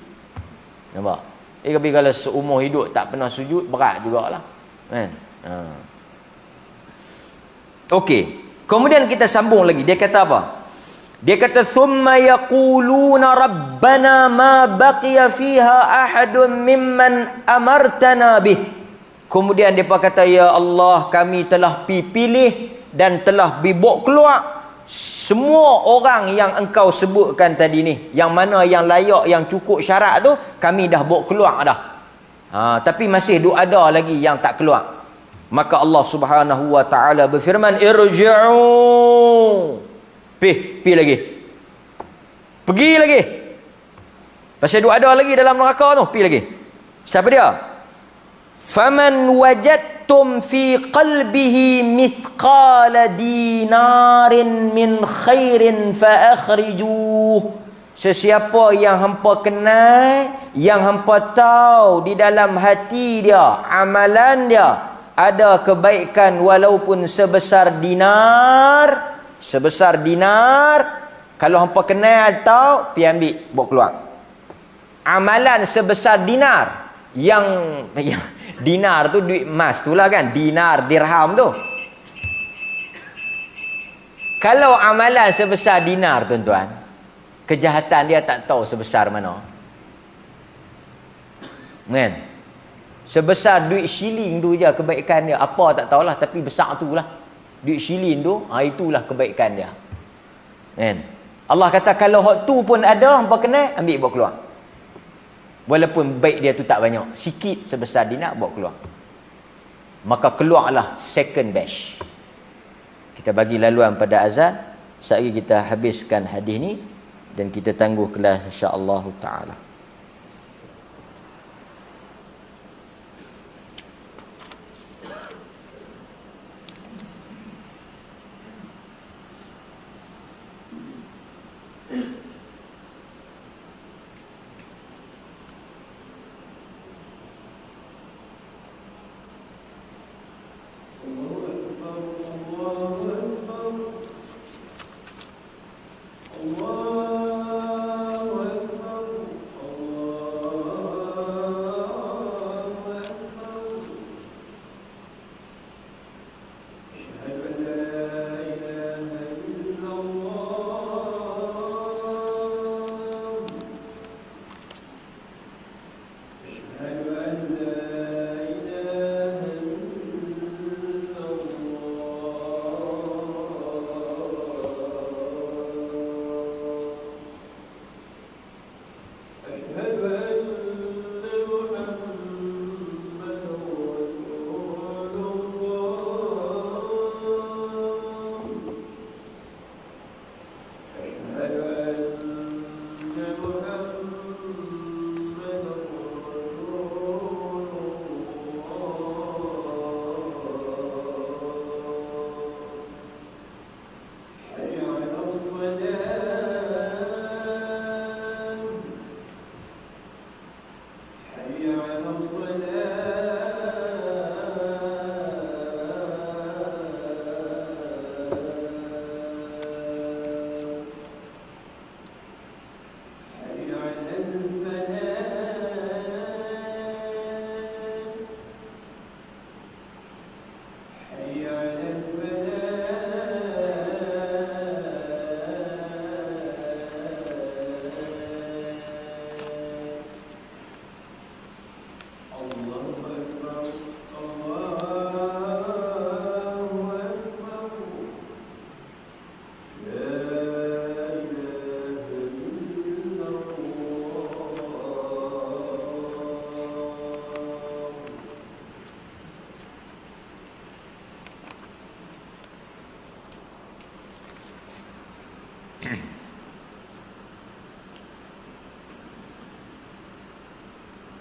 Nampak? Tapi kalau seumur hidup tak pernah sujud, berat jugalah, kan? Okey, kemudian kita sambung lagi. Dia kata apa? Dia kata thumma yaquluna rabbana ma baqiya fiha ahadun mimman amartana bih. Kemudian depa kata, ya Allah, kami telah pilih dan telah bibuk keluar semua orang yang engkau sebutkan tadi ni, yang mana yang layak, yang cukup syarat tu kami dah bawa keluar dah. Tapi masih ada lagi yang tak keluar. Maka Allah Subhanahu wa taala berfirman, irji'u, pergi lagi, pergi lagi, pasal ada lagi dalam neraka tu, pergi lagi. Siapa dia? Faman wajadtum fi qalbihi mithqala dinarin min khairin fa akhrijuh. Sesiapa yang hampa kenal, yang hampa tahu di dalam hati dia, amalan dia ada kebaikan walaupun sebesar dinar, kalau hampa kenal tahu, pergi ambil, bawa keluar. Amalan sebesar dinar, yang dinar tu duit emas tu lah, kan? Dinar, dirham tu. Kalau amalan sebesar dinar, tuan-tuan, kejahatan dia tak tahu sebesar mana, kan? Sebesar duit shilling tu je kebaikan dia, apa tak tahulah, tapi besar tu lah duit shilling tu, itulah kebaikan dia, kan? Allah kata kalau hak tu pun ada, hampa kena ambil, bawa keluar. Walaupun baik dia tu tak banyak, sikit sebesar dinar, bawa keluar. Maka keluarlah second batch. Kita bagi laluan pada azan. Sekejap lagi kita habiskan hadis ni dan kita tangguh kelas insya-Allah taala.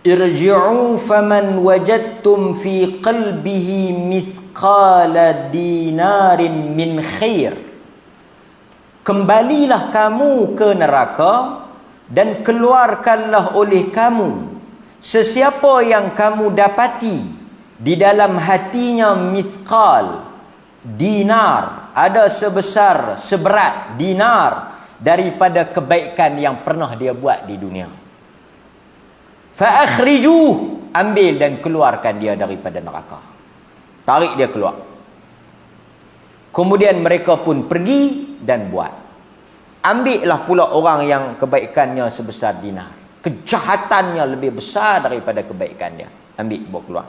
irji'u faman wajadtum fi qalbihi mithqala dinarin min khair. Kembalilah kamu ke neraka dan keluarkanlah oleh kamu sesiapa yang kamu dapati di dalam hatinya mithqal dinar, ada sebesar seberat dinar daripada kebaikan yang pernah dia buat di dunia. Fa akhrijuh, ambil dan keluarkan dia daripada neraka. Tarik dia keluar. Kemudian mereka pun pergi dan buat. Ambillah pula orang yang kebaikannya sebesar dinar, kejahatannya lebih besar daripada kebaikan dia. Ambil, bawa keluar.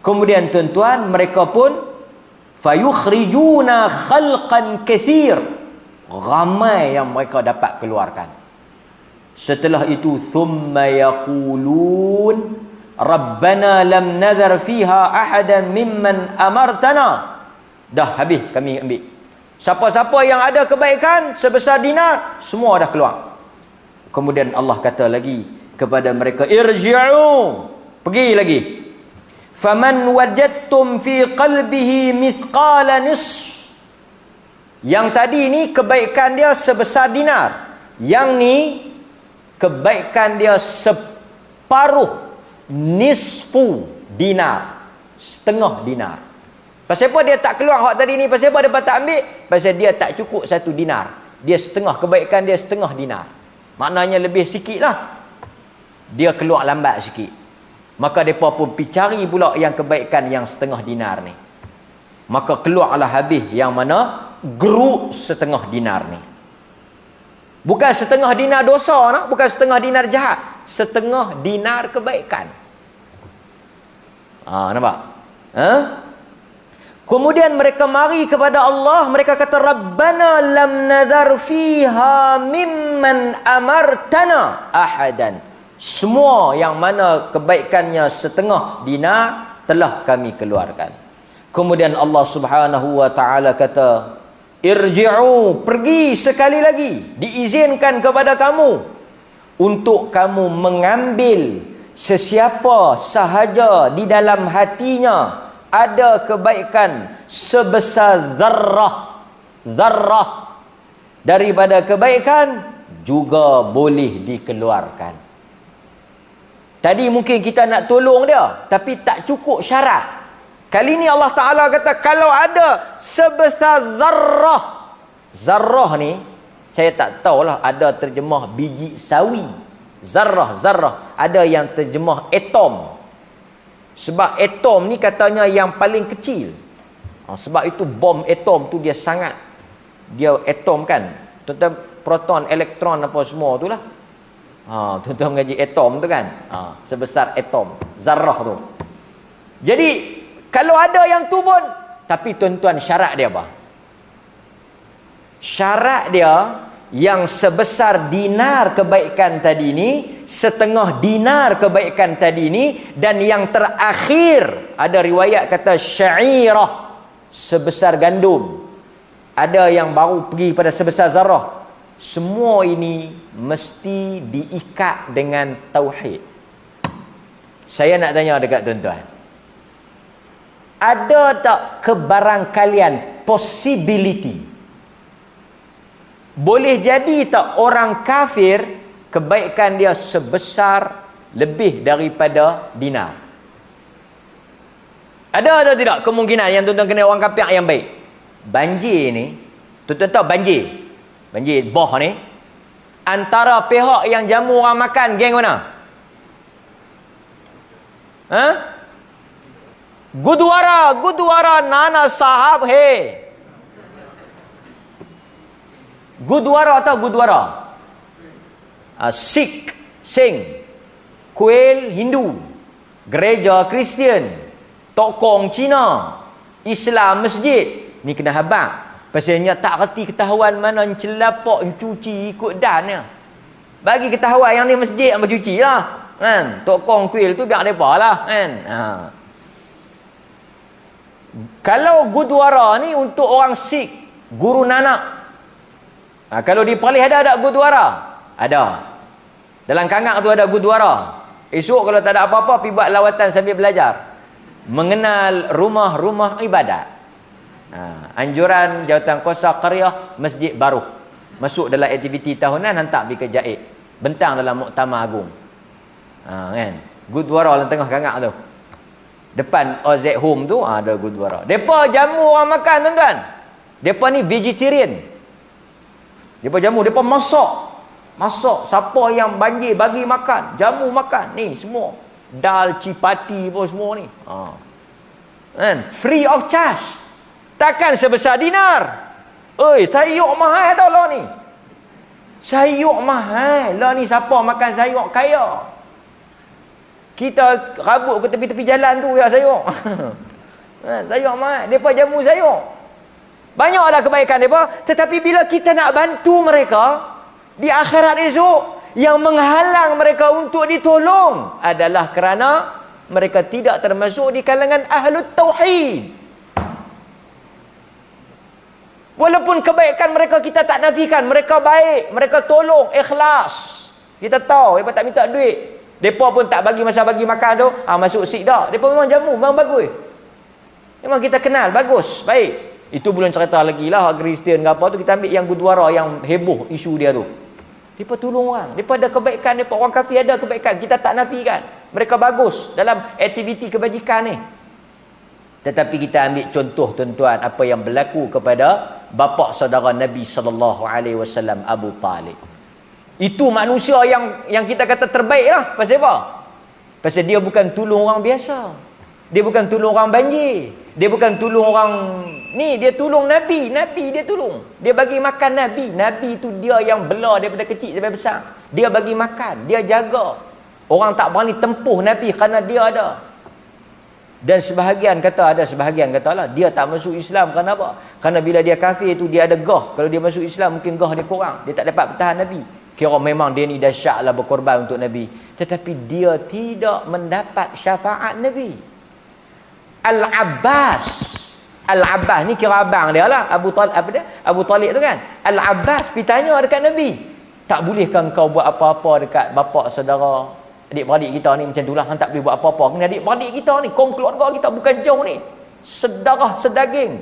Kemudian tuan-tuan, mereka pun fayukhrijuna khalqan kathir. Ramai yang mereka dapat keluarkan. Setelah itu thumma yaqulun rabbana lam nadhar fiha ahadan mimman amartana. Dah habis kami ambil. Siapa-siapa yang ada kebaikan sebesar dinar, semua dah keluar. Kemudian Allah kata lagi kepada mereka, irji'u, pergi lagi. Faman wajadtum fi qalbihi mithqala nisf. Yang tadi ni kebaikan dia sebesar dinar. Yang ni kebaikan dia separuh, nisfu dinar, setengah dinar. Pasal apa dia tak keluar hak tadi ni? Pasal apa dia tak ambil? Pasal dia tak cukup 1 dinar. Dia setengah, kebaikan dia setengah dinar. Maknanya lebih sikit lah. Dia keluar lambat sikit. Maka mereka pun pergi cari pula yang kebaikan yang setengah dinar ni. Maka keluarlah habis yang mana geruk setengah dinar ni. Bukan setengah dinar dosa, nak? Bukan setengah dinar jahat. Setengah dinar kebaikan. Nampak? Kemudian mereka mari kepada Allah. Mereka kata, Rabbana lam nadhar fiha mimman amartana ahadan. Semua yang mana kebaikannya setengah dinar telah kami keluarkan. Kemudian Allah Subhanahu wa ta'ala kata, irji'u, pergi sekali lagi, diizinkan kepada kamu untuk kamu mengambil sesiapa sahaja di dalam hatinya ada kebaikan sebesar zarrah daripada kebaikan, juga boleh dikeluarkan. Tadi mungkin kita nak tolong dia, tapi tak cukup syarat. Kali ni Allah Ta'ala kata, kalau ada sebesar zarrah. Zarrah ni, saya tak tahulah ada terjemah biji sawi. Zarrah. Ada yang terjemah atom. Sebab atom ni katanya yang paling kecil. Sebab itu bom atom tu dia sangat. Dia atom kan. Tuan-tuan, proton, elektron apa semua tu lah. Tuan-tuan mengaji atom tu kan. Sebesar atom. Zarrah tu. Jadi, kalau ada yang tu pun, tapi tuan-tuan syarat dia apa? Syarat dia yang sebesar dinar kebaikan tadi ni, setengah dinar kebaikan tadi ni, dan yang terakhir ada riwayat kata sya'irah, sebesar gandum. Ada yang baru pergi pada sebesar zarrah. Semua ini mesti diikat dengan tauhid. Saya nak tanya dekat tuan-tuan, ada tak kebarangkalian possibility, boleh jadi tak orang kafir kebaikan dia sebesar lebih daripada dinar? Ada atau tidak kemungkinan yang tuan-tuan kena orang kafir yang baik? Banjir ni, tuan-tuan tahu banjir bah ni, antara pihak yang jamu orang makan, geng mana? Gudwara nana sahab he. Gudwara atau Gudwara? Sikh, Sing, kuil Hindu, gereja Kristian, tokong Cina, Islam masjid. Ni kena habaq. Pasalnya tak reti ketahuan mana celapak cuci ikut dannya. Bagi ketahuan yang ni masjid yang bercuci lah. Kan? Tokong kuil tu biar mereka lah. Kan? Kalau Gurdwara ni untuk orang Sikh, Guru Nanak. Kalau di Perlis ada Gurdwara? Ada. Dalam Kangak tu ada Gurdwara. Esok kalau tak ada apa-apa, pergi buat lawatan sambil belajar. Mengenal rumah-rumah ibadat. Anjuran Jawatan Kuasa Qaryah Masjid Baruh. Masuk dalam aktiviti tahunan, hantar pergi ke Jaid. Bentang dalam Muktamar Agung. Kan? Gurdwara dalam tengah kangak tu. Depan OZ Home tu ada gurdwara. Depa jamu orang makan, tuan-tuan. Depa ni vegetarian. Depa jamu, depa masak. Siapa yang banjir bagi makan, jamu makan. Ni semua. Dal, cipati pun semua ni. Kan? Free of charge. Takkan sebesar dinar. Oi, sayur mahal tau lah ni. Sayur mahal. Lah ni siapa makan sayur kaya? Kita rabuk ke tepi-tepi jalan tu ya sayur. Sayur mahal. Depa jamu sayur. Banyak ada kebaikan depa, tetapi bila kita nak bantu mereka di akhirat esok, yang menghalang mereka untuk ditolong adalah kerana mereka tidak termasuk di kalangan ahlut tauhid. Walaupun kebaikan mereka kita tak nafikan, mereka baik, mereka tolong, ikhlas. Kita tahu, mereka tak minta duit. Mereka pun tak bagi masa bagi makan tu, masuk sik dah. Mereka memang jamu, memang bagus. Memang kita kenal, bagus, baik. Itu belum cerita lagi lah, Kristian ke apa tu, kita ambil yang gurdwara yang heboh isu dia tu. Mereka tolong orang. Mereka ada kebaikan, mereka orang kafir ada kebaikan. Kita tak nafikan. Mereka bagus dalam aktiviti kebajikan ni. Tetapi kita ambil contoh, tuan-tuan, apa yang berlaku kepada bapa saudara Nabi SAW, Abu Talib. Itu manusia yang kita kata terbaik lah. Pasal apa? Pasal dia bukan tolong orang biasa. Dia bukan tolong orang banjir. Dia bukan tolong orang ni, dia tolong Nabi. Nabi dia tolong. Dia bagi makan Nabi. Nabi tu dia yang bela daripada kecil sampai besar. Dia bagi makan, dia jaga. Orang tak berani tempuh Nabi kerana dia ada. Dan sebahagian kata lah, dia tak masuk Islam kerana apa? Kerana bila dia kafir tu dia ada gah. Kalau dia masuk Islam mungkin gah dia kurang. Dia tak dapat bertahan Nabi. Kira memang dia ni dahsyat lah berkorban untuk Nabi. Tetapi dia tidak mendapat syafaat Nabi. Al-Abbas ni kira abang dia lah. Abu Talib tu kan. Al-Abbas pergi tanya dekat Nabi. Tak bolehkah kau buat apa-apa dekat bapa saudara adik-beradik kita ni macam itulah. Han tak boleh buat apa-apa. Kena adik-beradik kita ni, kaum keluarga kita bukan jauh ni. Sedarah sedaging.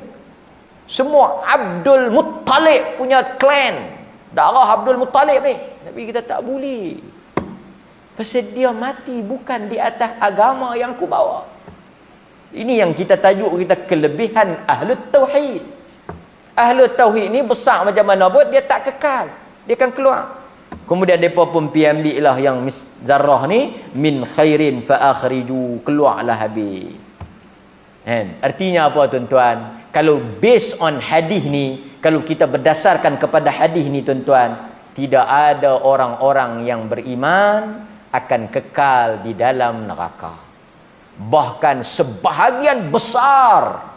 Semua Abdul Muttalib punya clan. Darah Abdul Muttalib ni. Tapi kita tak boleh. Pasal dia mati bukan di atas agama yang aku bawa. Ini yang kita tajuk kita kelebihan Ahlut Tauhid. Ahlut Tauhid ni besar macam mana pun dia tak kekal. Dia akan keluar. Kemudian mereka pun pergi ambil lah yang Zarrah ni. Min khairin fa akhriju. Keluarlah habis. Artinya apa tuan-tuan? Kalau based on hadis ni, kalau kita berdasarkan kepada hadis ni tuan-tuan, tidak ada orang-orang yang beriman akan kekal di dalam neraka. Bahkan sebahagian besar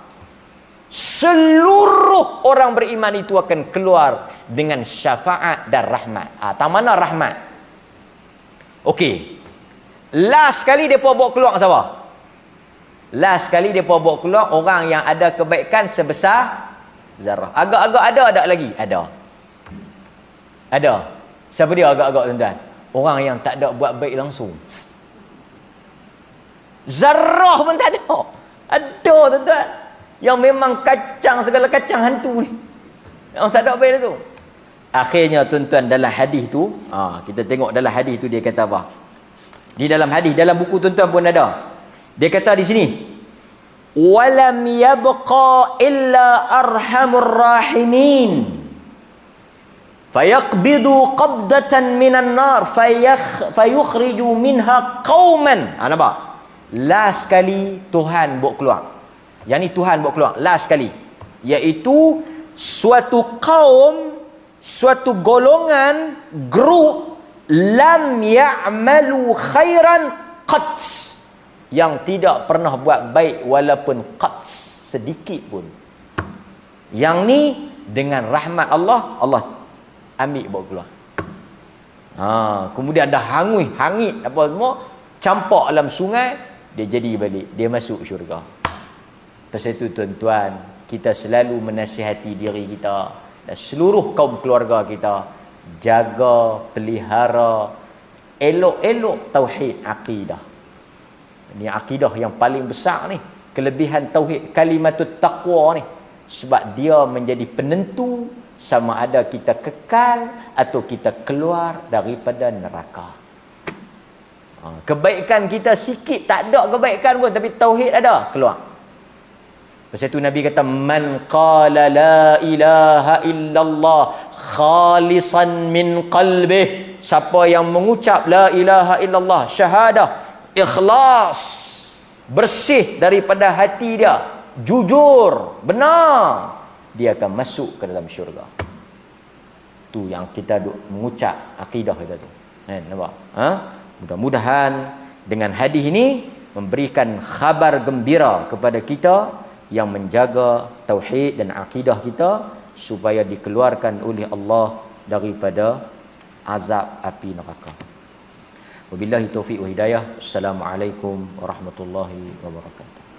seluruh orang beriman itu akan keluar dengan syafaat dan rahmat. Tak mana rahmat? Okey. Last kali depa bawa keluar siapa? Last kali depa bawa keluar orang yang ada kebaikan sebesar Zarrah. Agak-agak ada lagi? Ada. Siapa dia agak-agak tuan-tuan? Orang yang tak ada buat baik langsung. Zarrah pun tak ada. Ada tuan-tuan. Yang memang kacang, segala kacang hantu ni. Yang tak ada baik tu. Akhirnya tuan-tuan dalam hadis tu, kita tengok dalam hadis tu dia kata apa? Di dalam hadis, dalam buku tuan-tuan pun ada. Dia kata di sini, walam yabqa illa arhamur rahimin fayaqbidu qabdatan minan nar fayukhriju minha qauman. Nampak? Last kali Tuhan bawa keluar. Yang ni Tuhan bawa keluar last kali, iaitu suatu kaum, suatu golongan, grup lam ya'malu khairan qat, yang tidak pernah buat baik walaupun qat, sedikit pun. Yang ni dengan rahmat Allah, Allah ambil bawa keluar. Kemudian ada hangit apa semua, campak dalam sungai, dia jadi balik, dia masuk syurga. Pasal itu tuan-tuan, kita selalu menasihati diri kita dan seluruh kaum keluarga kita, jaga, pelihara elok-elok tauhid akidah. Ini akidah yang paling besar ni. Kelebihan tauhid kalimatut taqwa ni. Sebab dia menjadi penentu sama ada kita kekal atau kita keluar daripada neraka. Kebaikan kita sikit, tak ada kebaikan pun, tapi tauhid ada, keluar. Pasal itu Nabi kata, man qala la ilaha illallah khalisan min qalbih. Siapa yang mengucap la ilaha illallah, syahadah, ikhlas, bersih daripada hati dia, jujur, benar, dia akan masuk ke dalam syurga. Tu yang kita duk mengucap akidah kita tu. Nampak? Mudah-mudahan dengan hadis ini memberikan khabar gembira kepada kita yang menjaga tauhid dan akidah kita supaya dikeluarkan oleh Allah daripada azab api neraka. Wabillahi taufiq wa hidayah. Assalamualaikum warahmatullahi wabarakatuh.